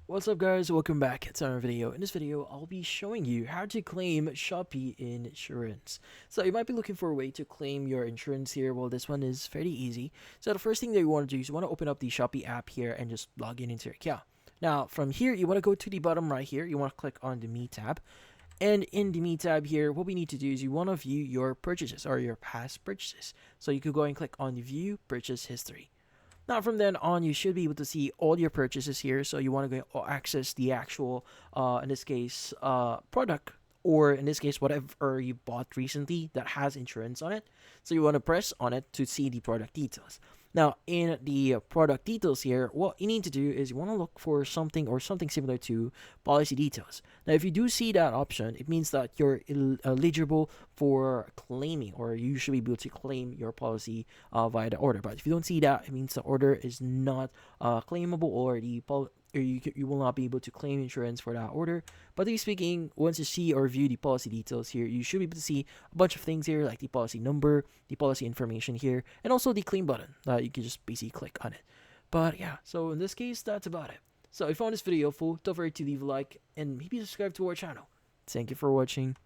What's up guys, welcome back to another video. In this video, I'll be showing you how to claim Shopee insurance. So you might be looking for a way to claim your insurance here. Well, this one is fairly easy. So the first thing that you want to do is you want to open up the Shopee app here and just log in into your account. Now from here, you want to go to the bottom right here. You want to click on the Me tab. And in the Me tab here, what we need to do is you want to view your purchases or your past purchases. So you could go and click on the View Purchase History. Now, from then on, you should be able to see all your purchases here. So you want to go access the actual, in this case, product, or in this case, whatever you bought recently that has insurance on it. So you want to press on it to see the product details. Now, in the product details here, what you need to do is you want to look for something or something similar to policy details. Now, if you do see that option, it means that you're eligible for claiming, or you should be able to claim your policy via the order. But if you don't see that, it means the order is not claimable, or you will not be able to claim insurance for that order. But speaking, once you see or view the policy details here, you should be able to see a bunch of things here, like the policy number, the policy information here, and also the claim button. You can just basically click on it. But yeah, so in this case, that's about it. So if you found this video helpful, don't forget to leave a like and maybe subscribe to our channel. Thank you for watching.